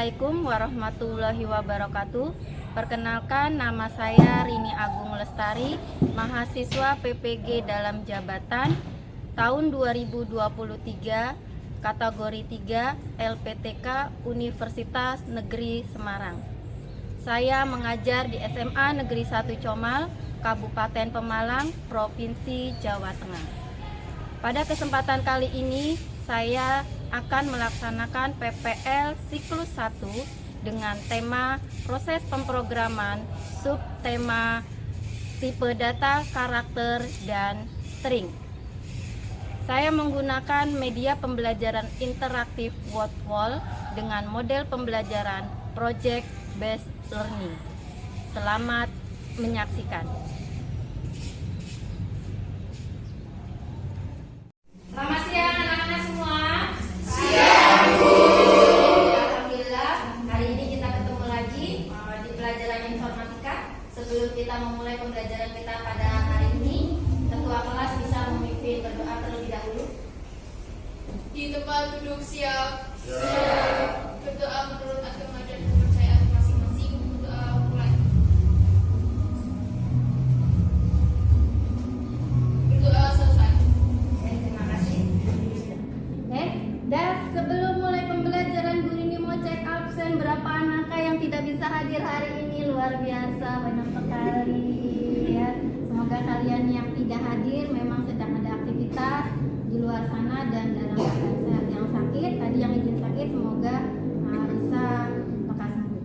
Assalamualaikum warahmatullahi wabarakatuh. Perkenalkan, nama saya Rini Agung Lestari, mahasiswa PPG dalam jabatan tahun 2023, kategori 3 LPTK Universitas Negeri Semarang. Saya mengajar di SMA Negeri 1 Comal, Kabupaten Pemalang, Provinsi Jawa Tengah. Pada kesempatan kali ini, saya akan melaksanakan PPL siklus 1 dengan tema proses pemrograman, subtema tipe data, karakter, dan string. Saya menggunakan media pembelajaran interaktif WordWall dengan model pembelajaran Project Based Learning. Selamat menyaksikan. Selamat siang anak-anak semua. Siang, Bu. Alhamdulillah, hari ini kita ketemu lagi di pelajaran informatika. Sebelum kita memulai pembelajaran kita pada hari ini, ketua kelas bisa memimpin berdoa terlebih dahulu. Di tempat duduk siap. Siap. Berdoa menurut agama dan kepercayaan masing-masing. Berdoa mulai. Berdoa selesai. Terima kasih. Dan sebelum mulai pembelajaran, Bu Rini mau cek absen berapa anak yang tidak bisa hadir hari ini. Luar biasa, banyak sekali ya. Semoga kalian yang tidak hadir memang sedang ada aktivitas di luar sana dan dalam keadaan sehat. Yang sakit, tadi yang izin sakit, semoga bisa lekas sembuh.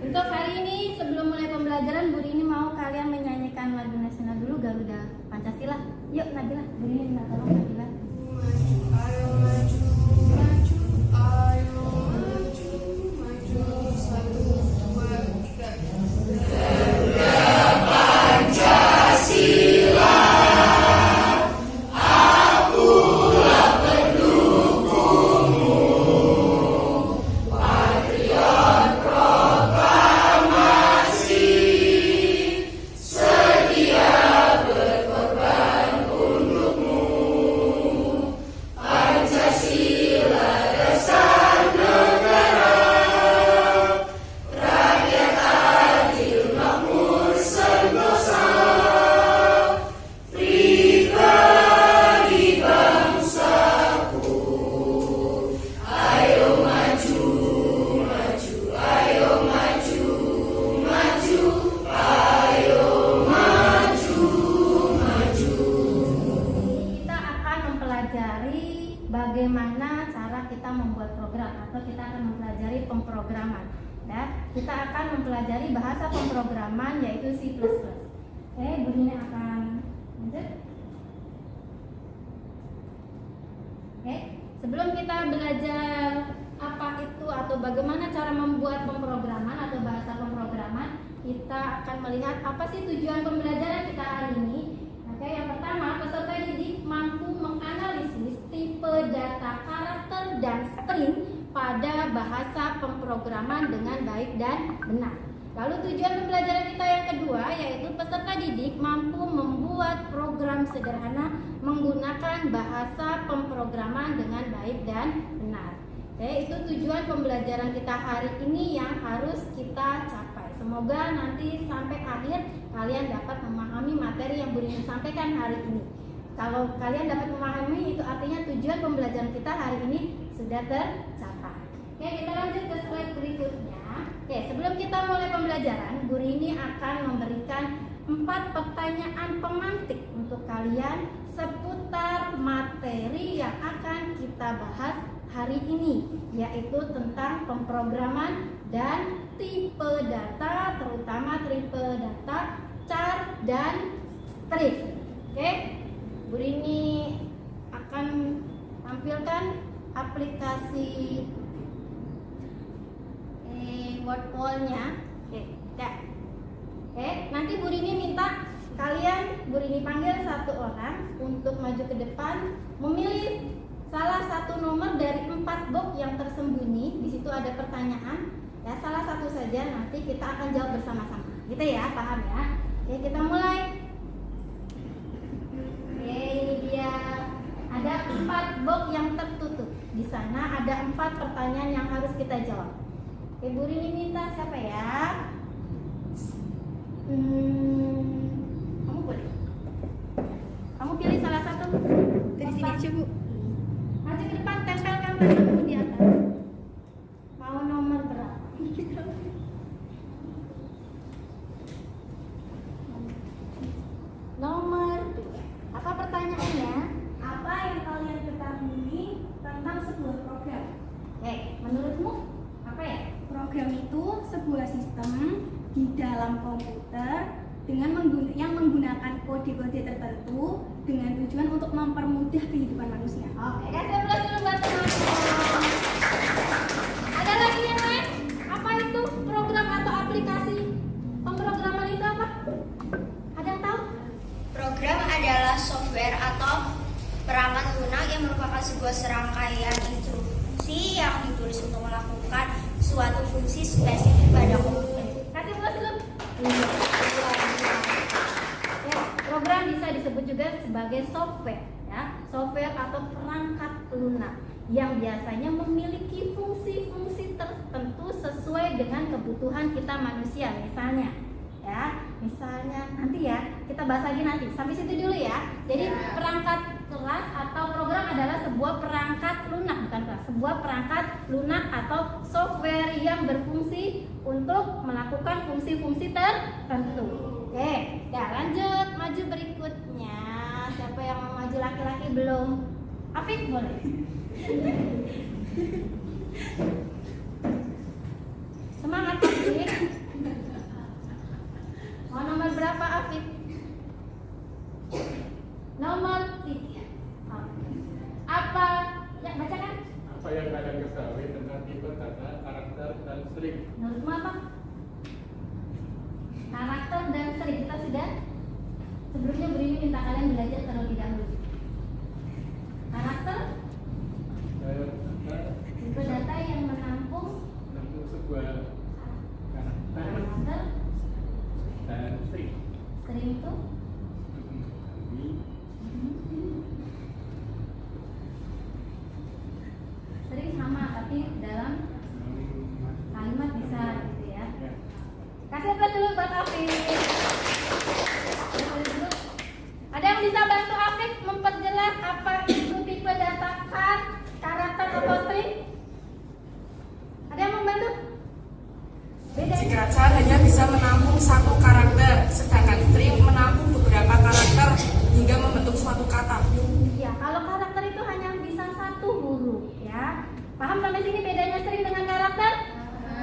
Untuk hari ini sebelum mulai pembelajaran, Bu Rini mau kalian menyanyikan lagu nasional dulu, Garuda Pancasila. Yuk Nabila, Bu Rini minta tolong Nabila. Ayo maju, maju, ayo maju, maju, 1, 2, 3. Bagaimana cara kita membuat program, atau kita akan mempelajari pemrograman. Ya, kita akan mempelajari bahasa pemrograman yaitu C++. Bu Rini akan lanjut. Sebelum kita belajar apa itu atau bagaimana cara membuat pemrograman atau bahasa pemrograman, kita akan melihat apa sih tujuan pembelajaran kita hari ini. Yang pertama, peserta didik mampu menganalisis tipe data, karakter, dan string pada bahasa pemrograman dengan baik dan benar. Lalu tujuan pembelajaran kita yang kedua yaitu peserta didik mampu membuat program sederhana menggunakan bahasa pemrograman dengan baik dan benar. Itu tujuan pembelajaran kita hari ini yang harus kita capai. Semoga nanti sampai akhir kalian dapat memahami materi yang Bu Rini sampaikan hari ini. Kalau kalian dapat memahami, itu artinya tujuan pembelajaran kita hari ini sudah tercapai. Kita lanjut ke slide berikutnya. Sebelum kita mulai pembelajaran, Bu Rini akan memberikan 4 pertanyaan pemantik untuk kalian seputar materi yang akan kita bahas hari ini, yaitu tentang pemrograman dan tipe data, terutama tipe data, char, dan string. Bu Rini akan tampilkan aplikasi WordWall-nya. Nanti Bu Rini minta kalian, Bu Rini panggil satu orang untuk maju ke depan, memilih salah satu nomor dari 4 box yang tersembunyi. Di situ ada pertanyaan. Salah satu saja, nanti kita akan jawab bersama-sama. Gitu ya, paham ya? Kita mulai. Ini dia. Ada 4 box yang tertutup. Di sana ada 4 pertanyaan yang harus kita jawab. Oke, Bu Rini minta siapa ya? Kamu boleh. Kamu pilih salah satu. Dari sini aja, Bu. Maju ke depan, tempelkan tanganmu di atas. Mau nomor berapa? Nomor 2. Apa pertanyaannya? Apa yang kalian ketahui tentang sebuah program? Oke, menurutmu apa ya? Program itu sebuah sistem di dalam komputer yang menggunakan kode-kode tertentu dengan tujuan untuk mempermudah kehidupan manusia. Oke, kasih aplaus dulu buat teman-teman. Ada lagi yang lain? Apa itu program atau aplikasi? Pemrograman itu apa? Ada yang tahu? Program adalah software atau peramal lunak yang merupakan sebuah serangkaian instruksi yang ditulis untuk melakukan suatu fungsi spesifik pada komputer. Kasih aplaus dulu. Ya, program bisa disebut juga sebagai software, ya, software atau perangkat lunak yang biasanya memiliki fungsi-fungsi tertentu sesuai dengan kebutuhan kita manusia. Misalnya nanti ya kita bahas lagi nanti. Sampai situ dulu ya. Jadi perangkat keras atau program adalah sebuah perangkat lunak, bukan keras, sebuah perangkat lunak atau software yang berfungsi untuk melakukan fungsi-fungsi tertentu. Oke, ya lanjut maju berikutnya. Siapa yang mau maju, laki-laki belum? Afif boleh. Semangat Afif. Mau nomor berapa Afif? Nomor 3. Apa? Ya bacakan. Apa yang kalian ketahui tentang tipe kata, karakter, dan string? Menurutmu apa? Karakter dan string. Kita sudah sebelumnya beri minta kalian belajar terlebih dahulu. Karakter tipe data yang menampung sebuah karakter karakter. dan string. String itu string sama tapi dalam kalimat bisa gitu ya. Kasih aplaus dulu buat Afif. Ada yang bisa bantu Afif memperjelas apa itu tipe data card, karakter atau string? Ada yang membantu? Beda. Jika car hanya bisa menampung satu karakter, sedangkan string menampung beberapa karakter hingga membentuk suatu kata. Ya, kalau karakter itu hanya bisa satu huruf ya. Paham sampai sini bedanya string dengan karakter?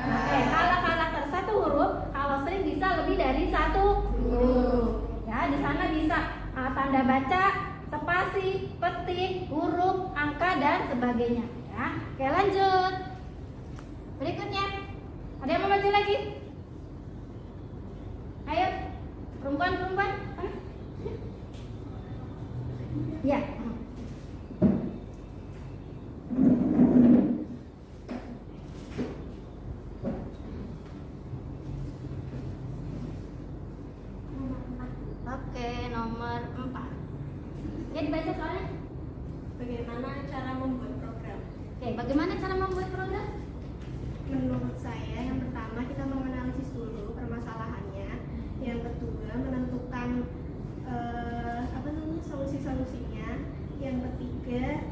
Oke, kalau karakter satu huruf, kalau string bisa lebih dari satu huruf. Ya, di sana bisa tanda baca, spasi, petik, huruf, angka dan sebagainya. Ya, oke lanjut. Berikutnya, ada yang mau maju lagi? Ayo, perempuan. Ya. Oke, nomor 4. Ya dibaca soalnya. Bagaimana cara membuat program? Oke, bagaimana cara membuat program? Menurut saya, yang pertama kita menganalisis dulu permasalahannya. Yang kedua, menentukan solusi-solusinya. Yang ketiga,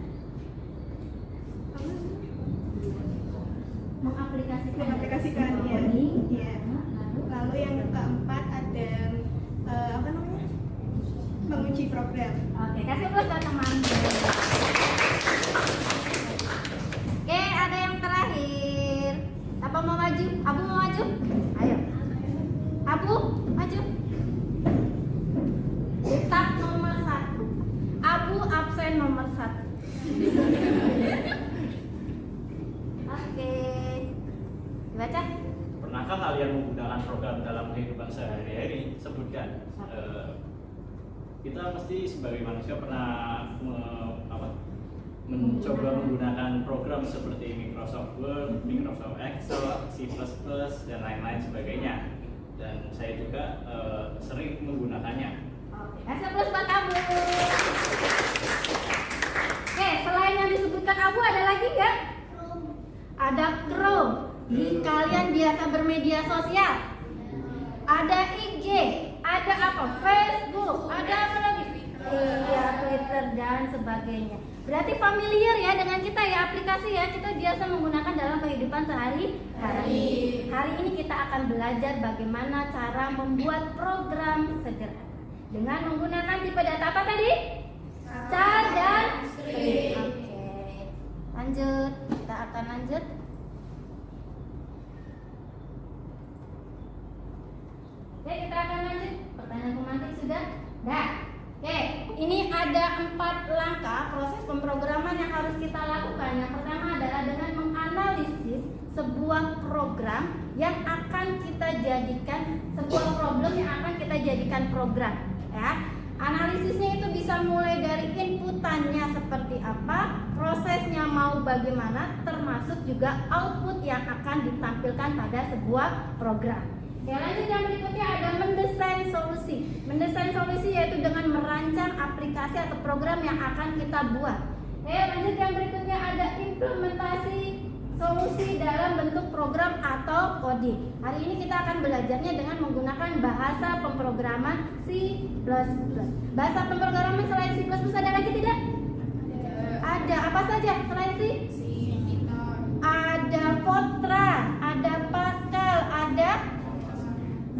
mengaplikasikannya. Ya. Lalu yang keempat ada menguji program. Oke, kasih aplaus buat teman. Oke, ada yang terakhir. Apa mau maju? Abu mau maju? Ayo. Abu, maju. Letak nomor 1. Abu absen nomor 1. Oke. Dibaca? Pernahkah kalian menggunakan program dalam kehidupan sehari-hari? Sebutkan. Kita mesti sebagai manusia pernah mencoba menggunakan program seperti Microsoft Word, Microsoft Excel, C++, dan lain-lain sebagainya. Dan saya juga sering menggunakannya. Oke, kasih aplaus buat Abu. Oke, selain yang disebutkan Abu ada lagi nggak? Ada Chrome. Kalian biasa bermedia sosial. Ada IG, ada apa? Facebook, ada apa lagi? Iya, Twitter dan sebagainya. Berarti familiar ya dengan kita ya, aplikasi ya, kita biasa menggunakan dalam kehidupan sehari-hari. Hari ini kita akan belajar bagaimana cara membuat program sederhana dengan menggunakan tipe data apa tadi? Char dan string. Oke. Lanjut, kita akan lanjut. Oke, kita akan lanjut. Pertanyaan pemantik sudah? Dah. Oke, ini ada 4 langkah proses pemrograman yang harus kita lakukan. Yang pertama adalah dengan menganalisis sebuah program yang akan kita jadikan sebuah problem yang akan kita jadikan program. Ya, analisisnya itu bisa mulai dari inputannya seperti apa, prosesnya mau bagaimana, termasuk juga output yang akan ditampilkan pada sebuah program. Ya, lanjut yang berikutnya ada mendesain solusi. Mendesain solusi yaitu dengan merancang aplikasi atau program yang akan kita buat. Lanjut yang berikutnya ada implementasi solusi dalam bentuk program atau coding. Hari ini kita akan belajarnya dengan menggunakan bahasa pemrograman C++. Bahasa pemrograman selain C++ ada lagi tidak? Ada. Apa saja selain C? Ada Fortran, ada Pascal, ada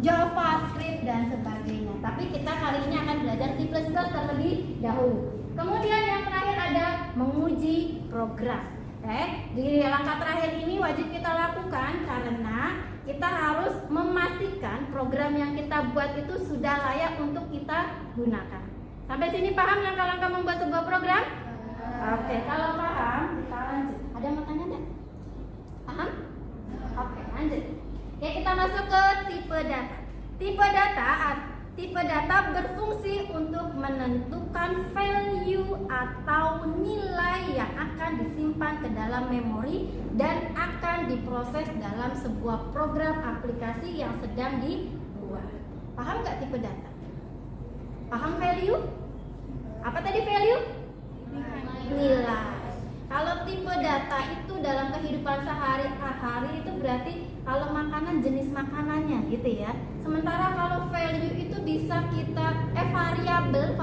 JavaScript dan sebagainya. Tapi kita kali ini akan belajar C++ terlebih dahulu. Kemudian yang terakhir ada menguji program. Di langkah terakhir ini wajib kita lakukan karena kita harus memastikan program yang kita buat itu sudah layak untuk kita gunakan. Sampai sini paham langkah-langkah membuat sebuah program? Oke, kalau paham kita lanjut. Ada yang mau tanya enggak? Paham? Oke, lanjut. Oke, kita masuk ke tipe data. Tipe data berfungsi untuk menentukan value atau nilai yang akan disimpan ke dalam memori dan akan diproses dalam sebuah program aplikasi yang sedang dibuat. Paham nggak tipe data? Paham value? Apa tadi value? Nilai. Kalau tipe data itu dalam kehidupan sehari-hari itu berarti kalau makanan jenis makanannya gitu ya. Sementara kalau value itu bisa kita variabel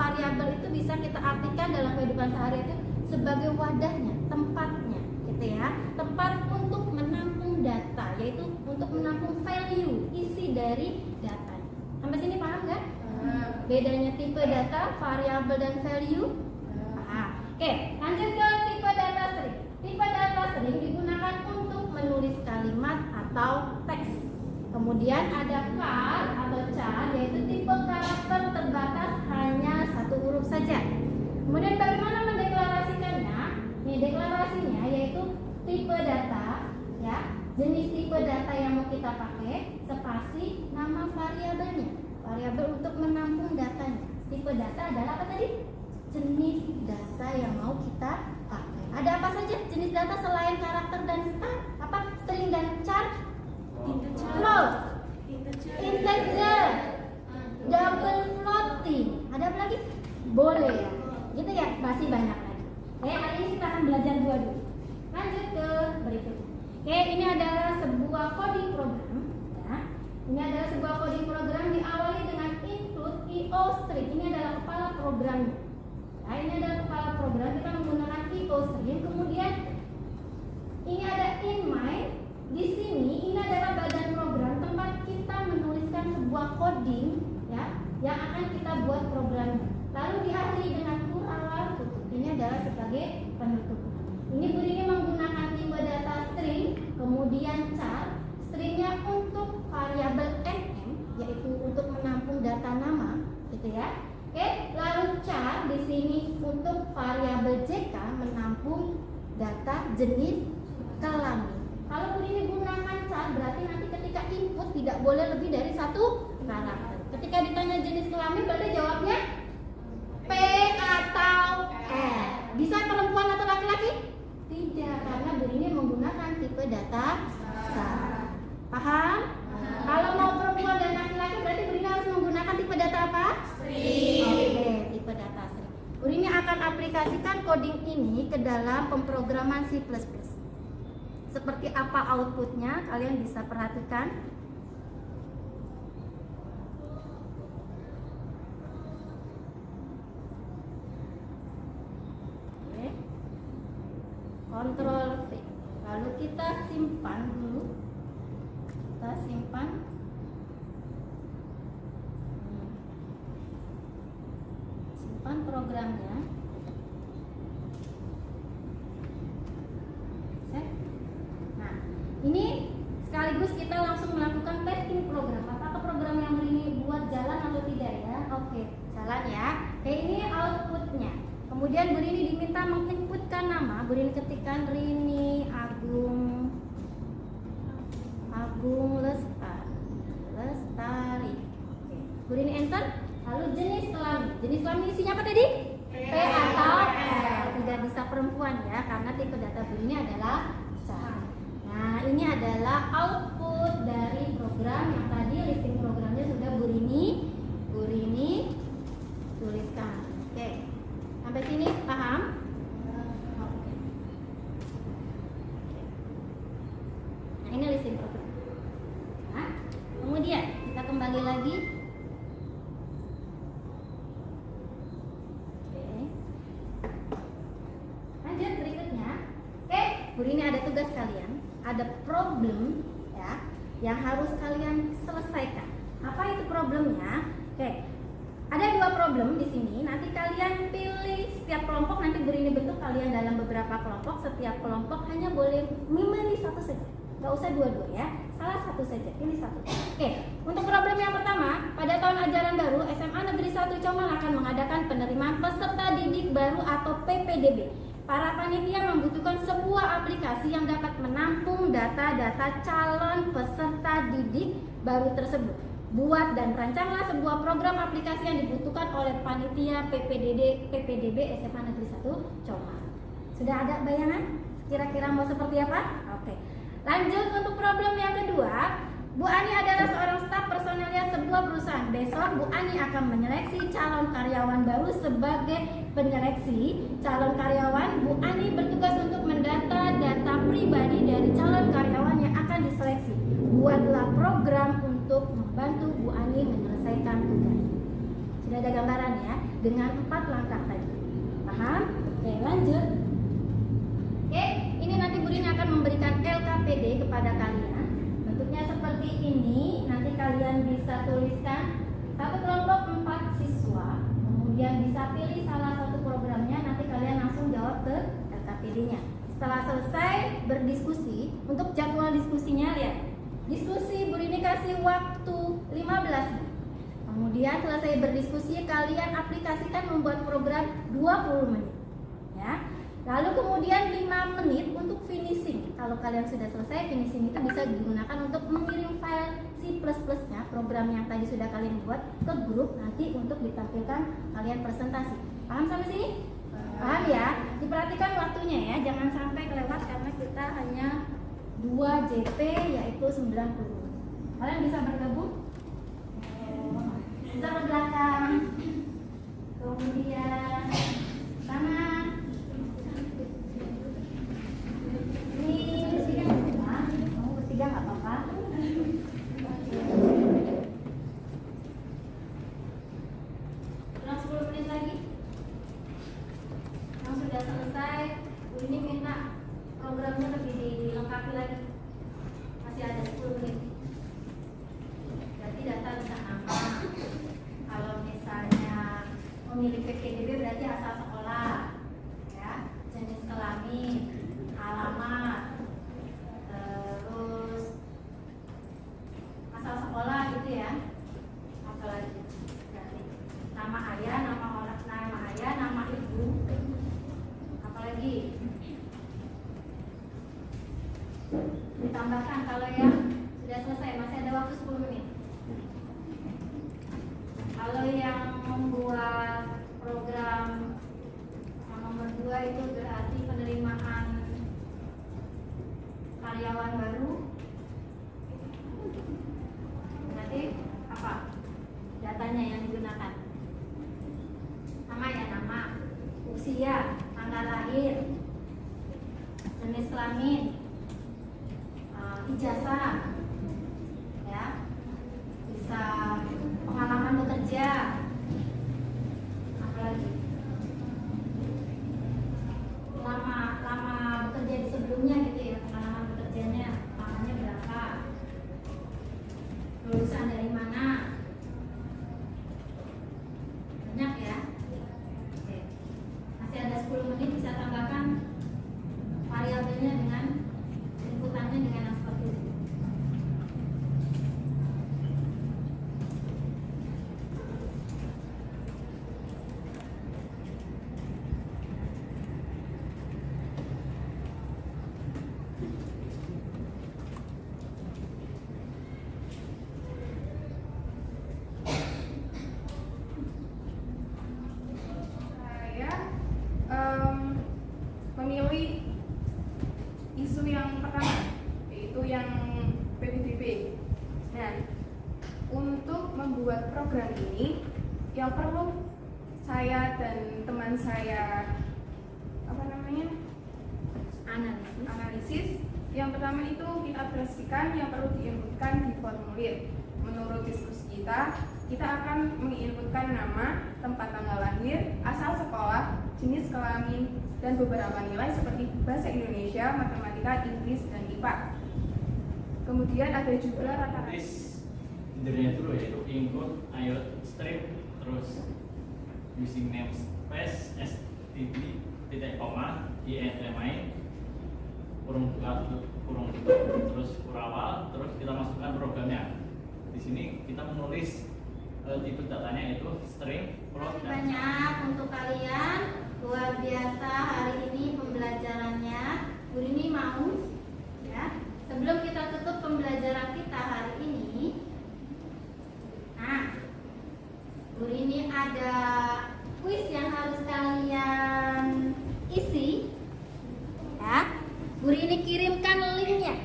itu bisa kita artikan dalam kehidupan sehari itu sebagai wadahnya, tempatnya gitu ya. Tempat untuk menampung data, yaitu untuk menampung value, isi dari data. Sampai sini paham nggak? Bedanya tipe data, variabel dan value? Oke, lanjut ke tipe data string. Tipe data string digunakan untuk menulis kalimat atau teks. Kemudian ada char atau char, yaitu tipe karakter terbatas hanya 1 huruf saja. Kemudian bagaimana mendeklarasikannya? Ini deklarasinya yaitu tipe data, ya, jenis tipe data yang mau kita pakai, spasi, nama variabelnya, variabel untuk menampung datanya. Tipe data adalah apa tadi? Jenis data yang mau kita pakai. Ada apa saja jenis data selain karakter dan string dan char? Float, integer, double floating. Ada apa lagi? Boleh ya. Gitu ya, masih banyak lagi. Hari ini kita akan belajar 2 dulu. Lanjut ke berikutnya. Ini adalah sebuah coding program. Ya. Ini adalah sebuah coding program diawali dengan include IOString. Ini adalah kepala programnya. Nah, ini adalah kepala program, kita menggunakan IOString. Kemudian ini ada inMain. Di sini ini adalah badan program tempat kita menuliskan sebuah coding ya yang akan kita buat programnya. Lalu diakhiri dengan awal tutup. Ini adalah sebagai penutup. Ini Bu Rini menggunakan tipe data string, kemudian char. Stringnya untuk variabel nm, yaitu untuk menampung data nama, gitu ya. Lalu char di sini untuk variabel jk menampung data jenis kelamin. Kalau ini gunakan char berarti nanti ketika input tidak boleh lebih dari 1 karakter. Ketika ditanya jenis kelamin berarti jawabnya P atau R. Bisa perempuan atau laki-laki? Tidak, karena ini menggunakan tipe data char. Paham? Kalau mau perempuan dan laki-laki berarti Brina harus menggunakan tipe data apa? String. Oke, tipe data string. Bu Rini akan aplikasikan coding ini ke dalam pemrograman C++. Seperti apa outputnya, kalian bisa perhatikan. Oke. Ctrl V. Lalu kita simpan dulu. Kita simpan. Simpan programnya. Nah, ini sekaligus kita langsung melakukan testing program. Apakah program yang ini buat jalan atau tidak ya? Oke, jalan ya. Oke, ini outputnya. Kemudian Bu Rini diminta menginputkan nama. Bu Rini ketikkan Rini Agung Lestari. Oke. Bu Rini enter. Lalu jenis kelamin. Jenis kelamin isinya apa tadi? P atau L. Tidak bisa perempuan ya, karena tipe data Bu Rini adalah cari. Nah, ini adalah output dari program yang tadi listing programnya sudah Bu Rini tuliskan. Oke. Sampai sini paham? Oke. Nah, ini listing program. Nah, kemudian kita kembali lagi. Oke. Lanjut berikutnya. Oke, Bu Rini ada tugas kalian. Ada problem ya yang harus kalian selesaikan. Apa itu problemnya? Oke. Ada 2 problem di sini. Nanti kalian pilih setiap kelompok. Nanti Bu Rini bentuk kalian dalam beberapa kelompok. Setiap kelompok hanya boleh memilih satu saja. Gak usah dua-dua ya. Salah satu saja. Pilih satu. Oke. Untuk problem yang pertama, pada tahun ajaran baru SMA Negeri 1 Comal akan mengadakan penerimaan peserta didik baru atau PPDB. Para panitia membutuhkan sebuah aplikasi yang dapat menampung data-data calon peserta didik baru tersebut. Buat dan rancanglah sebuah program aplikasi yang dibutuhkan oleh panitia PPDB SMA Negeri 1 Comal. Sudah ada bayangan? Kira-kira mau seperti apa? Oke. Lanjut untuk problem yang kedua. Bu Ani adalah seorang staf personelnya sebuah perusahaan. Besok Bu Ani akan menyeleksi calon karyawan baru. Sebagai penyeleksi calon karyawan, Bu Ani bertugas untuk mendata data pribadi dari calon karyawan yang akan diseleksi. Buatlah program untuk membantu Bu Ani menyelesaikan tugas. Sudah ada gambaran ya, dengan 4 langkah tadi. Paham? Oke, lanjut. Oke, ini nanti Bu Rini akan memberikan LKPD kepada kalian. Bentuknya seperti ini. Nanti kalian bisa tuliskan satu kelompok 4 siswa. Kemudian bisa pilih salah satu programnya. Nanti kalian langsung jawab ke LKPD-nya. Setelah selesai berdiskusi, untuk jadwal diskusinya lihat. Diskusi Bu Rini kasih waktu 15 menit. Kemudian selesai berdiskusi kalian aplikasikan membuat program 20 menit. Ya. Lalu kemudian 5 menit untuk finishing. Kalau kalian sudah selesai, finishing itu bisa digunakan untuk mengirim file C++-nya, program yang tadi sudah kalian buat, ke grup nanti untuk ditampilkan kalian presentasi. Paham sampai sini? Paham ya? Diperhatikan waktunya ya, jangan sampai kelewat karena kita hanya 2 JP yaitu 90. Kalian bisa bergabung? Bisa ke belakang. Kemudian sana. Ini bertiga nggak apa-apa. Kamu bertiga nggak apa-apa. Kurang 10 menit lagi. Yang sudah selesai, ini minta programnya lebih dilengkapi lagi. Masih ada 10 menit. Berarti data bisa nama. Kalau misalnya memilih PPDB berarti asal biasa, ya, bisa pengalaman bekerja, apalagi lama bekerja di sebelumnya gitu ya, pengalaman bekerjanya lamanya berapa, lulusan dari mana, banyak ya. Oke. Masih ada 10 menit, bisa tambahkan variabelnya dengan inputannya dengan yang seperti itu. Saya memilih isu yang pertama, yaitu yang PPDB. Nah, untuk membuat program ini yang perlu saya dan teman saya analisis. Yang pertama itu kita pastikan yang perlu diinputkan di formulir. Menurut diskusi kita akan menginputkan nama, tempat tanggal lahir, asal sekolah, jenis kelamin, dan beberapa nilai seperti bahasa Indonesia, matematika, Inggris, dan IPA. Kemudian ada juga rata-rata. Intinya dulu yaitu include, IOT, strip, terus using namespace, std, titik koma, INMI, kurung tutup, terus kurawal, terus kita masukkan programnya. Di sini kita menulis tipe datanya itu string, float, dan Banyak untuk kalian, luar biasa hari ini pembelajarannya. Bu Rini mau ya, sebelum kita tutup pembelajaran kita hari ini, nah, Bu Rini ada kuis yang harus kalian isi ya. Bu Rini kirimkan linknya,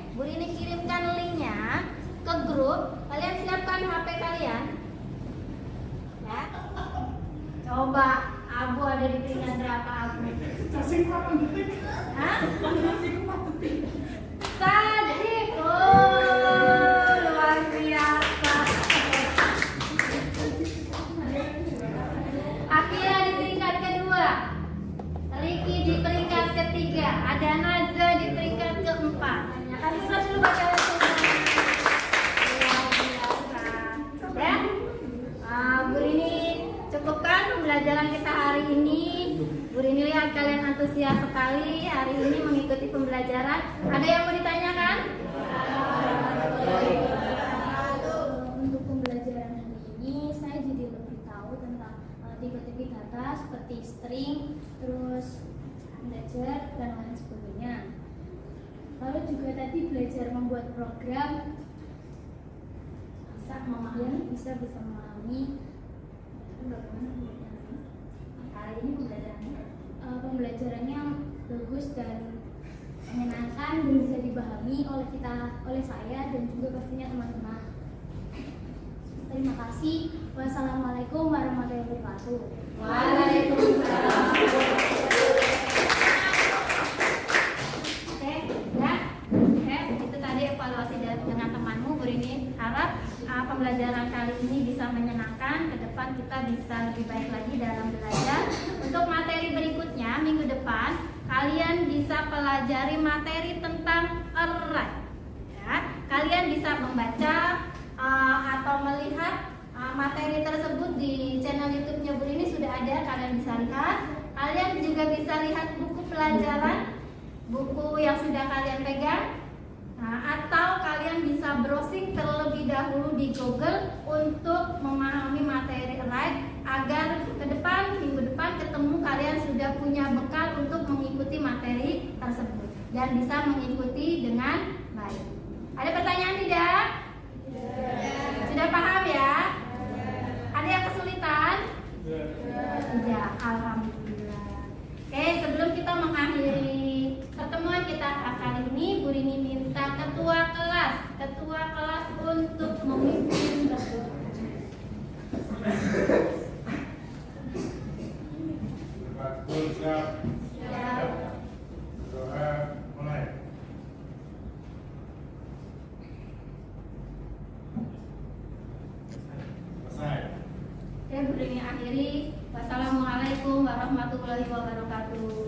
ke grup. Kalian siapkan HP kalian ya. Coba Abu ada di peringkat berapa Abu? Hah? Sadik, oh luar biasa. Akira di peringkat kedua, Riki di peringkat ketiga, ada Naza di peringkat keempat. Kasih dulu baca luar biasa. Ya, Bu Rini cukupkan pembelajaran kita hari ini. Bu Rini lihat kalian antusias sekali hari ini mengikuti pembelajaran. Ada yang mau ditanyakan? Untuk pembelajaran hari ini saya jadi lebih tahu tentang tipe-tipe data seperti string, terus integer, dan lain sebagainya. Lalu juga tadi belajar membuat program, bisa memahami bagaimana Hari ini pembelajarannya bagus dan menyenangkan dan bisa dipahami oleh saya dan juga pastinya teman-teman. Terima kasih. Wassalamualaikum warahmatullahi wabarakatuh. Waalaikumsalam. Oke, ya. Itu tadi evaluasi dengan temanmu. Bu Rini harap pembelajaran kali ini bisa menyenangkan. Ke depan kita bisa lebih baik lagi dalam belajar. Untuk materi berikutnya minggu depan kalian bisa pelajari materi tentang array. Ya, kalian bisa membaca atau melihat materi tersebut di channel YouTube-nya Bu Rini sudah ada, kalian bisa lihat. Kalian juga bisa lihat buku pelajaran, buku yang sudah kalian pegang. Atau kalian bisa browsing terlebih dahulu di Google untuk memahami materi array agar ke depan, minggu depan ketemu kalian sudah punya bekal untuk mengikuti materi tersebut dan bisa mengikuti dengan baik. Ada pertanyaan tidak? Sudah paham ya? Ada yang kesulitan? Ya, alhamdulillah. Oke, sebelum kita mengakhiri pertemuan kita kali ini, Bu Rini minta ketua kelas untuk memimpin berdoa. Siap. Doa mulai. wabarakatuh.